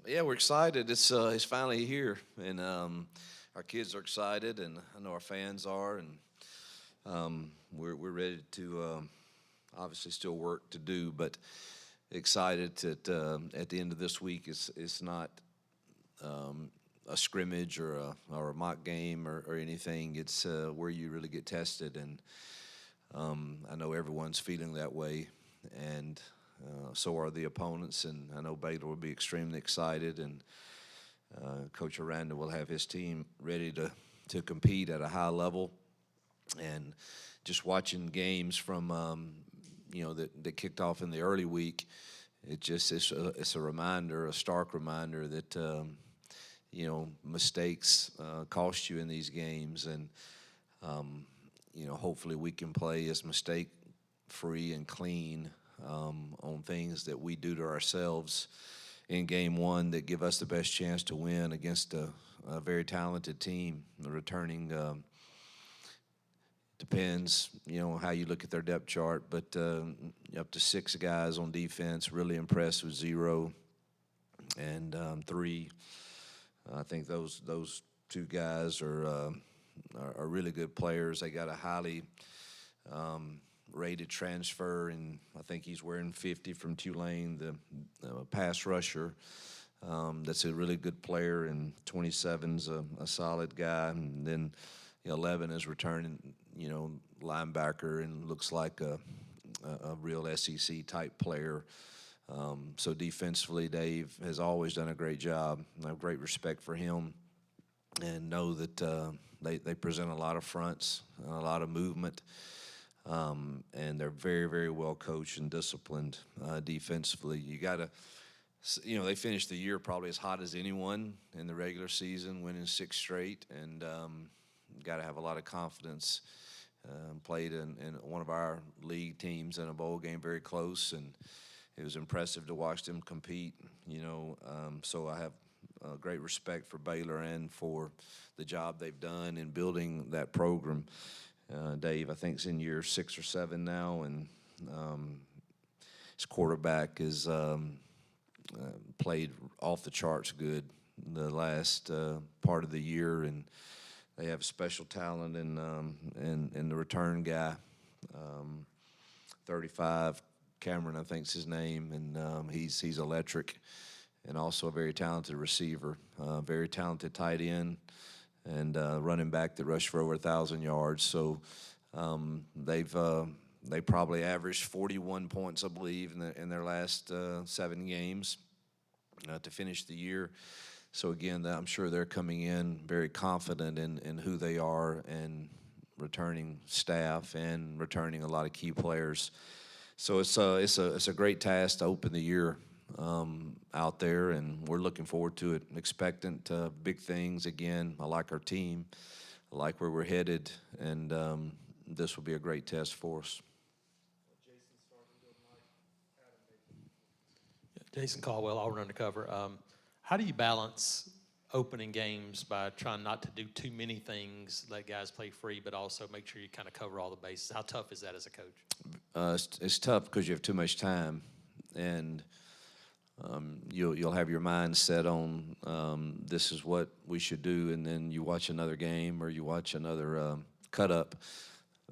Yeah, we're excited. It's finally here, and our kids are excited, and I know our fans are, and we're ready to obviously still work to do, but excited that at the end of this week it's not a scrimmage or a mock game or anything. It's where you really get tested, and I know everyone's feeling that way, and so are the opponents. And I know Baylor will be extremely excited, and Coach Aranda will have his team ready to compete at a high level. And just watching games from that kicked off in the early week, it's a reminder, a stark reminder that mistakes cost you in these games, and hopefully we can play as mistake free and clean on things that we do to ourselves in game one that give us the best chance to win against a very talented team. The returning depends, how you look at their depth chart, but up to 6 guys on defense. Really impressed with 0 and 3. I think those 2 guys are really good players. They got a highly rated transfer, and I think he's wearing 50 from Tulane, the pass rusher. That's a really good player, and 27's a solid guy. And then 11 is returning, linebacker, and looks like a real SEC type player. So defensively, Dave has always done a great job. I have great respect for him, and know that they present a lot of fronts, a lot of movement. And they're very, very well coached and disciplined defensively. You got to, they finished the year probably as hot as anyone in the regular season, winning 6 straight, and got to have a lot of confidence. Played in one of our league teams in a bowl game very close, and it was impressive to watch them compete. So I have great respect for Baylor and for the job they've done in building that program. Dave, I think, is in year 6 or 7 now, and his quarterback is played off the charts good the last part of the year, and they have special talent in the return guy, 35 Cameron, I think's his name, and he's electric, and also a very talented receiver, very talented tight end, and running back that rushed for over 1,000 yards. So they probably averaged 41 points, I believe, in their last 7 games to finish the year. So again, I'm sure they're coming in very confident in who they are, and returning staff and returning a lot of key players. So it's a great task to open the year out there, and we're looking forward to it, expectant big things. Again, I like our team, I like where we're headed, and this will be a great test for us. Jason Caldwell, Auburn Undercover. How do you balance opening games by trying not to do too many things, let guys play free, but also make sure you kind of cover all the bases? How tough is that as a coach? It's tough because you have too much time, and you'll have your mind set on this is what we should do, and then you watch another game or you watch another cut up,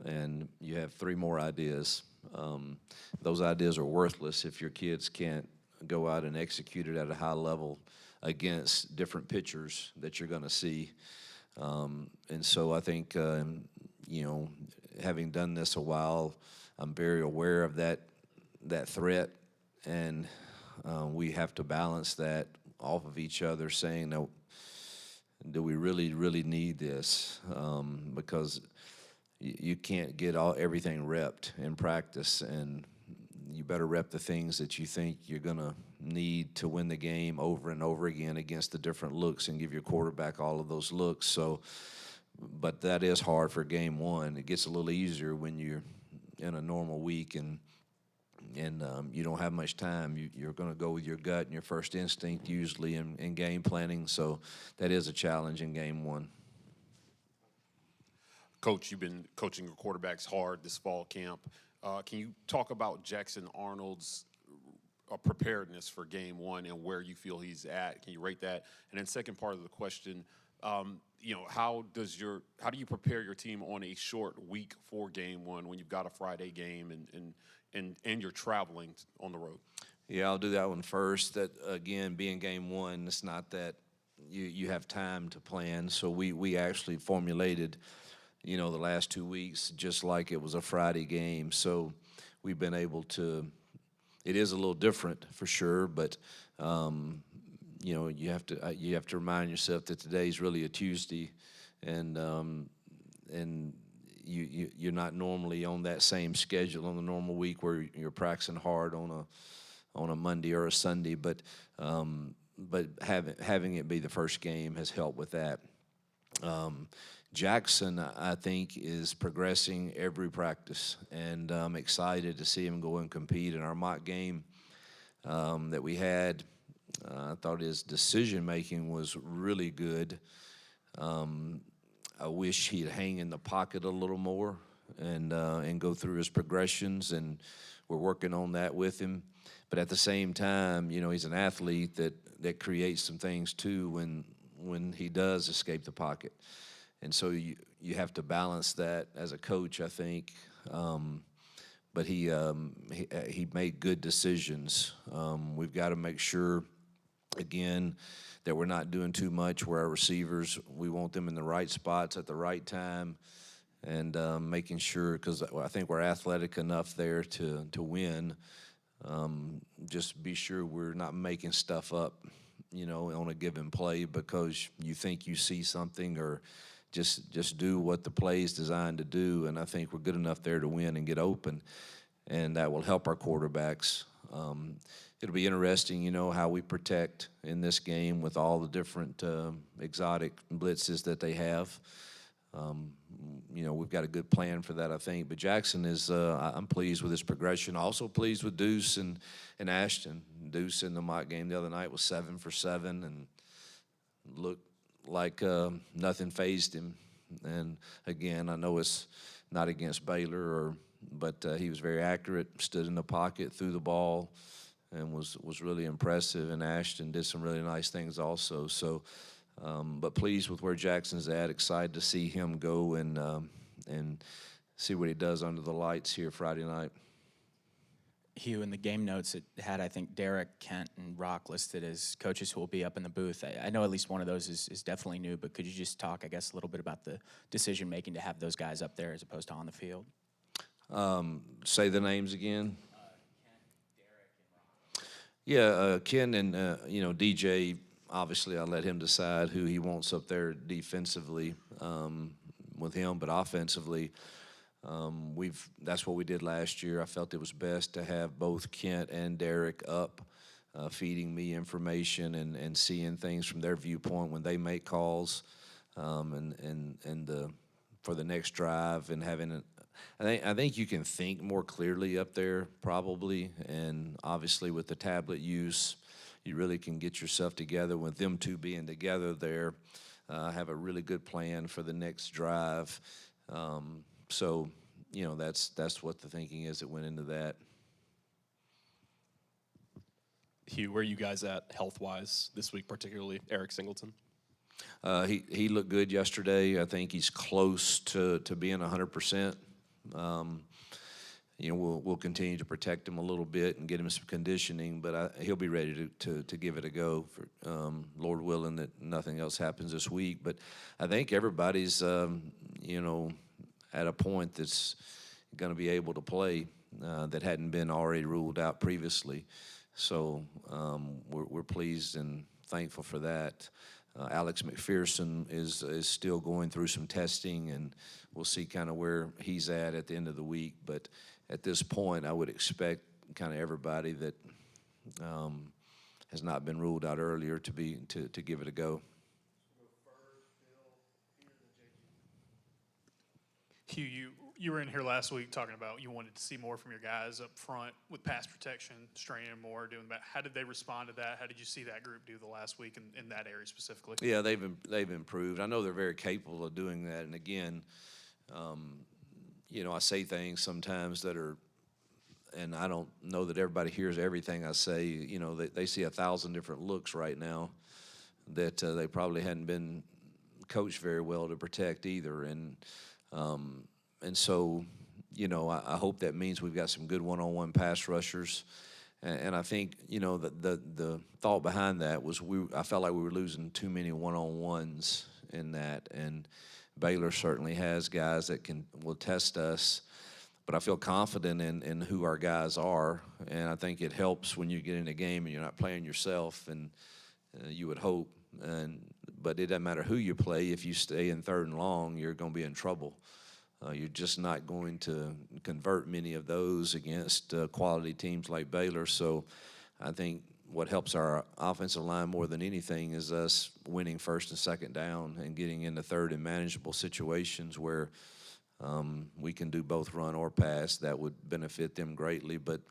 and you have 3 more ideas. Those ideas are worthless if your kids can't go out and execute it at a high level against different pitchers that you're going to see. And so I think, having done this a while, I'm very aware of that threat, and we have to balance that off of each other, saying, no, do we really, really need this? Because you can't get everything repped in practice, and you better rep the things that you think you're going to need to win the game over and over again against the different looks, and give your quarterback all of those looks. So, but that is hard for game one. It gets a little easier when you're in a normal week and you don't have much time. You're going to go with your gut and your first instinct usually in game planning. So that is a challenge in game one. Coach, you've been coaching your quarterbacks hard this fall camp. Can you talk about Jackson Arnold's preparedness for game one and where you feel he's at? Can you rate that? And then second part of the question, how do you prepare your team on a short week for game one when you've got a Friday game and you're traveling on the road? Yeah, I'll do that one first. That, again, being game one, it's not that you have time to plan. So we actually formulated, the last 2 weeks just like it was a Friday game. So we've been able to. It is a little different for sure, but you have to remind yourself that today's really a Tuesday, and you're not normally on that same schedule on the normal week where you're practicing hard on a Monday or a Sunday, but having it be the first game has helped with that. Jackson, I think, is progressing every practice, and I'm excited to see him go and compete in our mock game that we had. I thought his decision-making was really good. I wish he'd hang in the pocket a little more and go through his progressions, and we're working on that with him. But at the same time, he's an athlete that creates some things too when he does escape the pocket. And so you have to balance that as a coach, I think. But he made good decisions. We've got to make sure, again, that we're not doing too much where our receivers, we want them in the right spots at the right time, and making sure, because I think we're athletic enough there to win. Just be sure we're not making stuff up, on a given play because you think you see something, or just do what the play is designed to do. And I think we're good enough there to win and get open, and that will help our quarterbacks. It'll be interesting, how we protect in this game with all the different exotic blitzes that they have. We've got a good plan for that, I think. But Jackson is, I'm pleased with his progression. Also pleased with Deuce and Ashton. Deuce in the mock game the other night was 7 for 7 and looked like nothing fazed him. And again, I know it's not against Baylor, but he was very accurate, stood in the pocket, threw the ball, and was really impressive. And Ashton did some really nice things also. So, but pleased with where Jackson's at. Excited to see him go and see what he does under the lights here Friday night. Hugh, in the game notes, it had, I think, Derek, Kent, and Rock listed as coaches who will be up in the booth. I know at least one of those is definitely new, but could you just talk, I guess, a little bit about the decision-making to have those guys up there as opposed to on the field? Say the names again. Kent, Derek, and Rock. Yeah, Ken and, DJ, obviously I let him decide who he wants up there defensively with him, but offensively, that's what we did last year. I felt it was best to have both Kent and Derek up, feeding me information and seeing things from their viewpoint when they make calls, and for the next drive, and having I think you can think more clearly up there probably, and obviously with the tablet use, you really can get yourself together with them two being together there. Have a really good plan for the next drive. So, that's what the thinking is that went into that. Hugh, where are you guys at health-wise this week, particularly Eric Singleton? He looked good yesterday. I think he's close to being 100%. We'll continue to protect him a little bit and get him some conditioning, but he'll be ready to give it a go, for Lord willing that nothing else happens this week. But I think everybody's, at a point that's going to be able to play that hadn't been already ruled out previously. So we're pleased and thankful for that. Alex McPherson is still going through some testing, and we'll see kind of where he's at the end of the week. But at this point, I would expect kind of everybody that has not been ruled out earlier to give it a go. Hugh, you were in here last week talking about you wanted to see more from your guys up front with pass protection, straining more, doing that. How did they respond to that? How did you see that group do the last week in that area specifically? Yeah, they've improved. I know they're very capable of doing that. And again, I say things sometimes that are and I don't know that everybody hears everything I say. You know, they see 1,000 different looks right now that they probably hadn't been coached very well to protect either. And so, you know, I hope that means we've got some good one-on-one pass rushers. And I think, you know, the thought behind that was I felt like we were losing too many one-on-ones in that. And Baylor certainly has guys that will test us. But I feel confident in who our guys are. And I think it helps when you get in a game and you're not playing yourself, and you would hope. But it doesn't matter who you play. If you stay in 3rd and long, you're going to be in trouble. You're just not going to convert many of those against quality teams like Baylor. So I think what helps our offensive line more than anything is us winning 1st and 2nd down and getting into 3rd and manageable situations where we can do both run or pass. That would benefit them greatly. But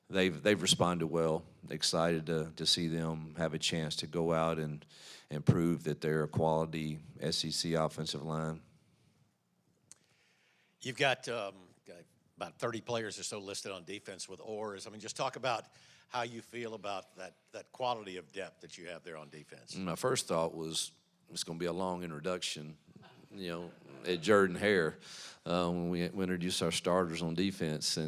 they've responded well. Excited to see them have a chance to go out and prove that they're a quality SEC offensive line. You've got about 30 players or so listed on defense with oars. I mean, just talk about how you feel about that quality of depth that you have there on defense. My first thought was it's going to be a long introduction, you know, at Jordan Hare when we introduced our starters on defense.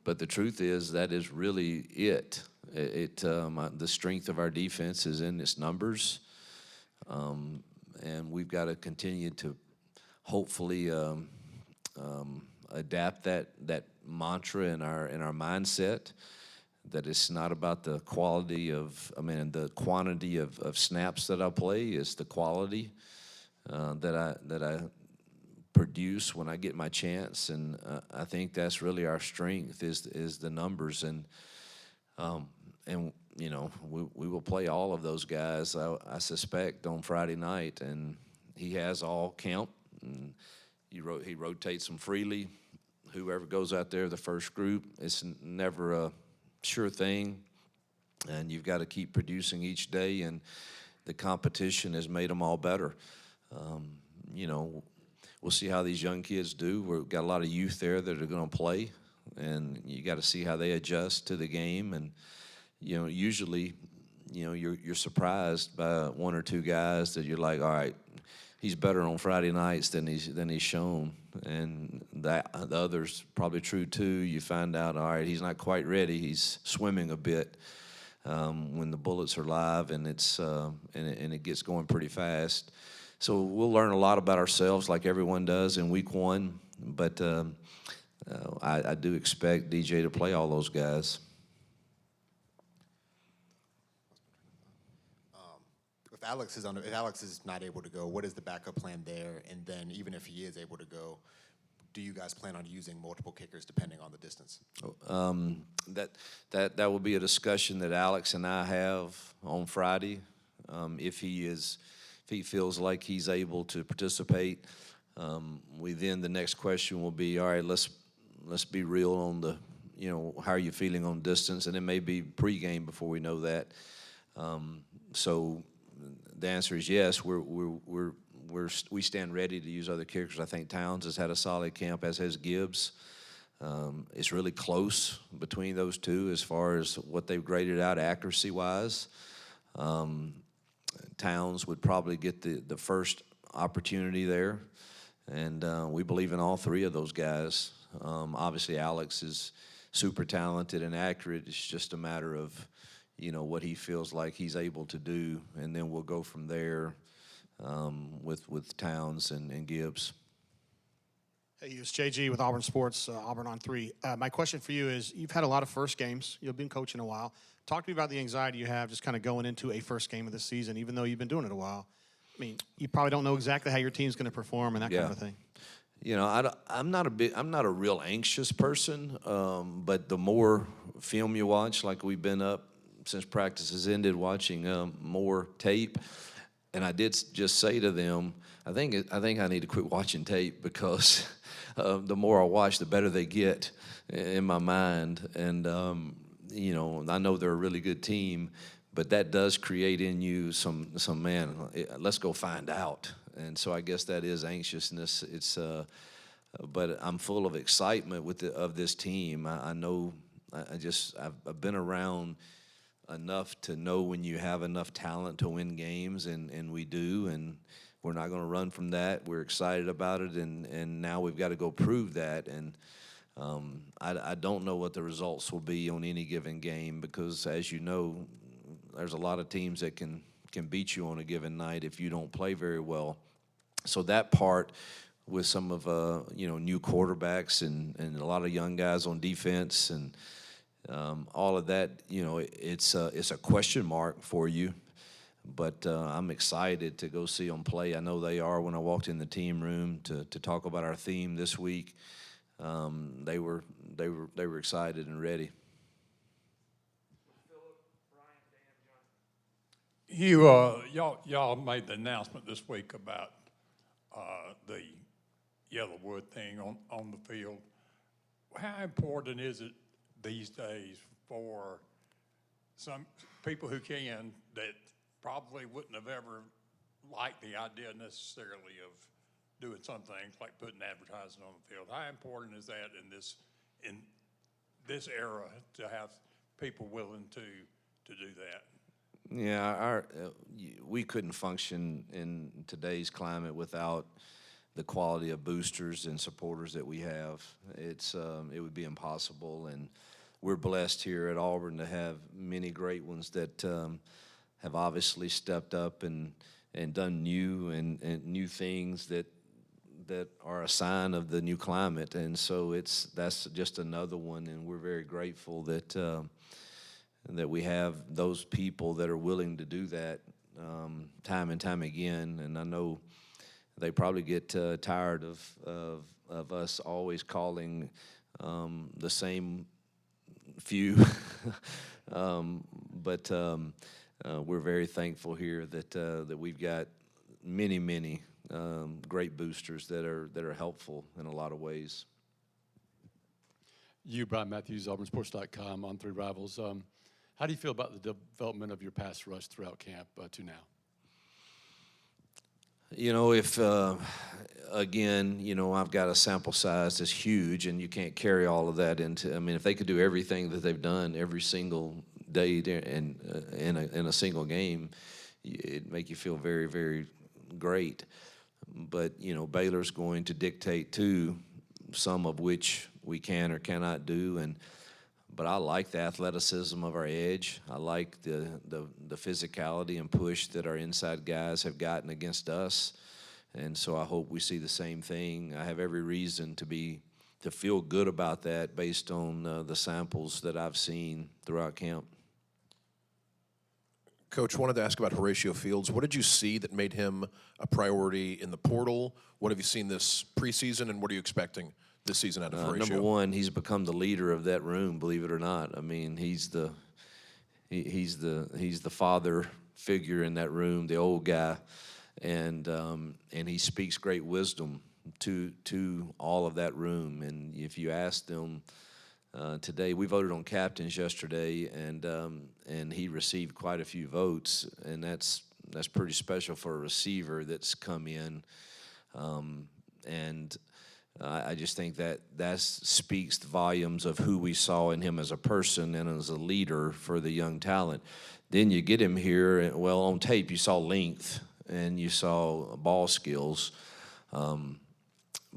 But the truth is that is really it. The strength of our defense is in its numbers, and we've got to continue to hopefully adapt that mantra in our mindset, that it's not about the quality the quantity of snaps that I play, is the quality that I produce when I get my chance. And I think that's really our strength is the numbers. And you know, we will play all of those guys, I suspect, on Friday night, and he has all camp. And he rotates them freely. Whoever goes out there, the first group, it's never a sure thing, and you've got to keep producing each day, and the competition has made them all better. You know, we'll see how these young kids do. We've got a lot of youth there that are going to play, and you got to see how they adjust to the game. And, you know, usually, you know, you're surprised by 1 or 2 guys that you're like, all right, he's better on Friday nights than he's shown, and that the others probably true too. You find out, all right, he's not quite ready. He's swimming a bit when the bullets are live, and it gets going pretty fast. So we'll learn a lot about ourselves, like everyone does in week 1. But I do expect DJ to play all those guys. If Alex is not able to go, what is the backup plan there? And then even if he is able to go, do you guys plan on using multiple kickers depending on the distance? That will be a discussion that Alex and I have on Friday. If he feels like he's able to participate, the next question will be, all right, let's be real on the, you know, how are you feeling on distance? And it may be pregame before we know that. So the answer is yes. We stand ready to use other kickers. I think Towns has had a solid camp, as has Gibbs. It's really close between those two as far as what they've graded out accuracy-wise. Towns would probably get the first opportunity there, and we believe in all 3 of those guys. Obviously, Alex is super talented and accurate. It's just a matter of, you know, what he feels like he's able to do, and then we'll go from there with Towns and Gibbs. Hey, it's JG with Auburn Sports, Auburn on 3. My question for you is, you've had a lot of first games. You've been coaching a while. Talk to me about the anxiety you have just kind of going into a first game of the season, even though you've been doing it a while. I mean, you probably don't know exactly how your team's going to perform and that kind of thing. You know, I'm not a real anxious person, but the more film you watch, like we've been up since practice has ended, watching more tape, and I did just say to them, I think I need to quit watching tape because the more I watch, the better they get in my mind. And you know, I know they're a really good team, but that does create in you some man. Let's go find out. And so I guess that is anxiousness. But I'm full of excitement of this team. I know I've been around enough to know when you have enough talent to win games, and we do, and we're not going to run from that. We're excited about it, and now we've got to go prove that. And I don't know what the results will be on any given game because, as you know, there's a lot of teams that can beat you on a given night if you don't play very well. So that part with some of new quarterbacks and a lot of young guys on defense and all of that, it's a question mark for you. But I'm excited to go see them play. I know they are. When I walked in the team room to talk about our theme this week, they were excited and ready. Y'all made the announcement this week about the Yellowwood thing on the field. How important is it these days for some people who can that probably wouldn't have ever liked the idea necessarily of doing some things like putting advertising on the field? How important is that in this era to have people willing to do that? Yeah, we couldn't function in today's climate without the quality of boosters and supporters that we have. It would be impossible, and we're blessed here at Auburn to have many great ones that have obviously stepped up and done new and new things that are a sign of the new climate. And so that's just another one, and we're very grateful that we have those people that are willing to do that time and time again. And I know they probably get tired of us always calling the same few, but we're very thankful here that we've got many great boosters that are helpful in a lot of ways. You, Brian Matthews, AuburnSports.com, on Three Rivals. How do you feel about the development of your pass rush throughout camp to now? If again, I've got a sample size that's huge, and you can't carry all of that into. I mean, if they could do everything that they've done every single day in a single game, it'd make you feel very, very great. But Baylor's going to dictate too, some of which we can or cannot do, But I like the athleticism of our edge. I like the physicality and push that our inside guys have gotten against us. And so I hope we see the same thing. I have every reason to feel good about that based on the samples that I've seen throughout camp. Coach, wanted to ask about Horatio Fields. What did you see that made him a priority in the portal? What have you seen this preseason, and what are you expecting this season out of Horatio? Number one, he's become the leader of that room, believe it or not. I mean, he's the father figure in that room, the old guy, and he speaks great wisdom to all of that room. And if you ask them today, we voted on captains yesterday, and he received quite a few votes, and that's pretty special for a receiver that's come in, and I just think that speaks volumes of who we saw in him as a person and as a leader for the young talent. Then you get him here, and well, on tape you saw length and you saw ball skills,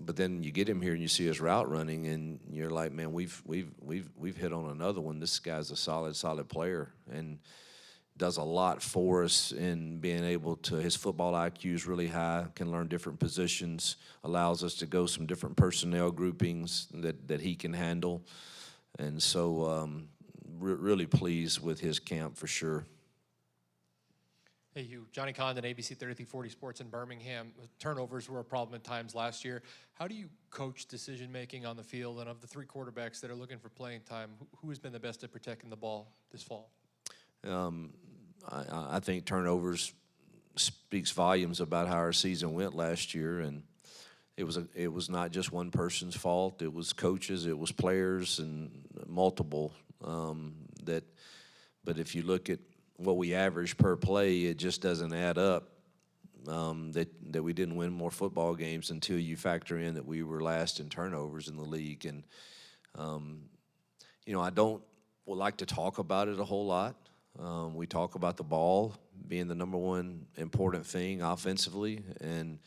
but then you get him here and you see his route running, and you're like, man, we've hit on another one. This guy's a solid player and does a lot for us in being able to. His football IQ is really high, can learn different positions, allows us to go some different personnel groupings that he can handle. And so really pleased with his camp for sure. Hey, Hugh. Johnny Condon, ABC 3340 Sports in Birmingham. Turnovers were a problem at times last year. How do you coach decision-making on the field? And of the three quarterbacks that are looking for playing time, who has been the best at protecting the ball this fall? I think turnovers speaks volumes about how our season went last year, and it was not just one person's fault. It was coaches, it was players, and multiple But if you look at what we average per play, it just doesn't add up. That we didn't win more football games until you factor in that we were last in turnovers in the league, and I don't like to talk about it a whole lot. We talk about the ball being the number one important thing offensively, and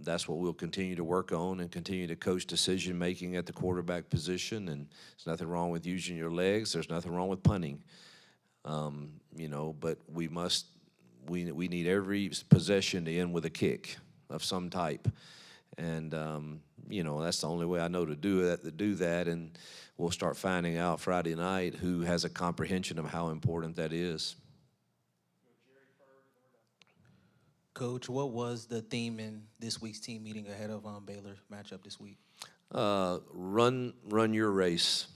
that's what we'll continue to work on and continue to coach decision-making at the quarterback position. And there's nothing wrong with using your legs. There's nothing wrong with punting. But we need every possession to end with a kick of some type. And, that's the only way I know to do that. And we'll start finding out Friday night who has a comprehension of how important that is. Coach, what was the theme in this week's team meeting ahead of Baylor matchup this week? Run your race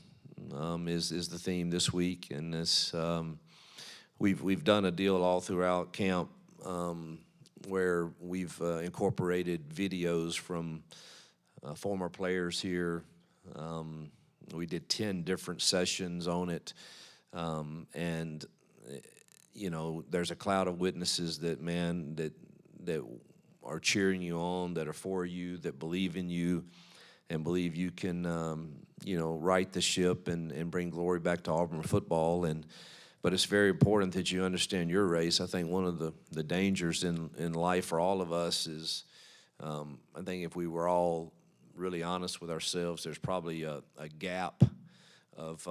is the theme this week, and this we've done a deal all throughout camp where we've incorporated videos from former players here. We did 10 different sessions on it, and there's a cloud of witnesses that are cheering you on, that are for you, that believe in you, and believe you can, right the ship and bring glory back to Auburn football. But it's very important that you understand your race. I think one of the dangers in life for all of us is, I think if we were all really honest with ourselves, there's probably a gap of,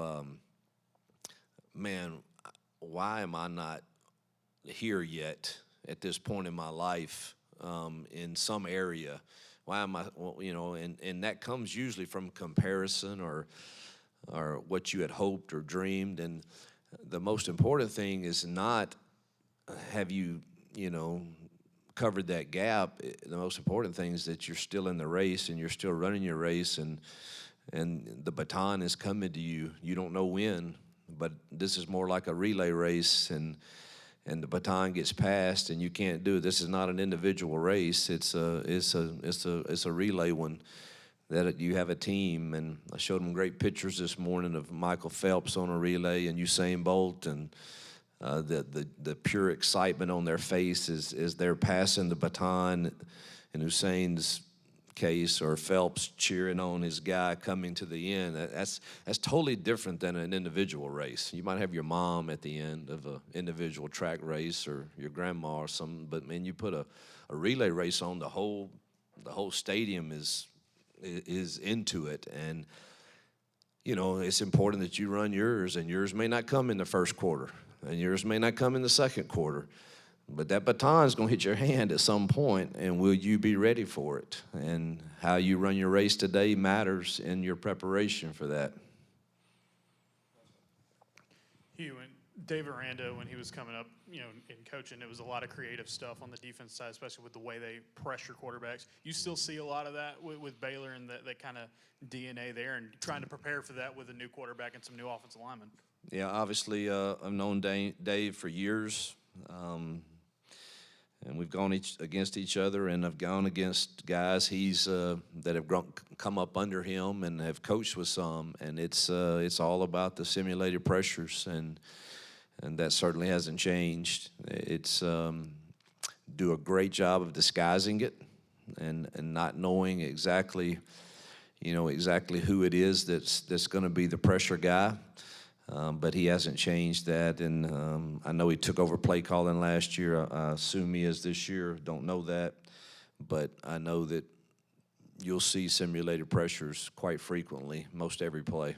why am I not here yet at this point in my life in some area? Why am I, and that comes usually from comparison or what you had hoped or dreamed. And the most important thing is not have you, covered that gap. The most important thing is that you're still in the race and you're still running your race, and the baton is coming to you. You don't know when, but this is more like a relay race, and the baton gets passed and you can't do it. This is not an individual race. It's a relay one. That you have a team, and I showed them great pictures this morning of Michael Phelps on a relay and Usain Bolt, and the pure excitement on their face as they're passing the baton, in Usain's case, or Phelps cheering on his guy coming to the end. That's totally different than an individual race. You might have your mom at the end of an individual track race, or your grandma or something, but man, you put a relay race on, the whole stadium is into it. And it's important that you run yours, and yours may not come in the first quarter, and yours may not come in the second quarter, but that baton is going to hit your hand at some point, and will you be ready for it? And how you run your race today matters in your preparation for that. Hugh, and Dave Aranda, when he was coming up, in coaching, it was a lot of creative stuff on the defense side, especially with the way they pressure quarterbacks. You still see a lot of that with Baylor, and that kind of DNA there, and trying to prepare for that with a new quarterback and some new offensive linemen. Yeah, obviously, I've known Dave for years, and we've gone against each other, and I've gone against guys that have come up under him and have coached with some, and it's all about the simulated pressures, and that certainly hasn't changed. It's do a great job of disguising it, and not knowing exactly who it is that's going to be the pressure guy. But he hasn't changed that, and I know he took over play calling last year. I assume he is this year. Don't know that, but I know that you'll see simulated pressures quite frequently, most every play. All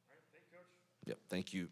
right, thank you, Coach. Yep, thank you.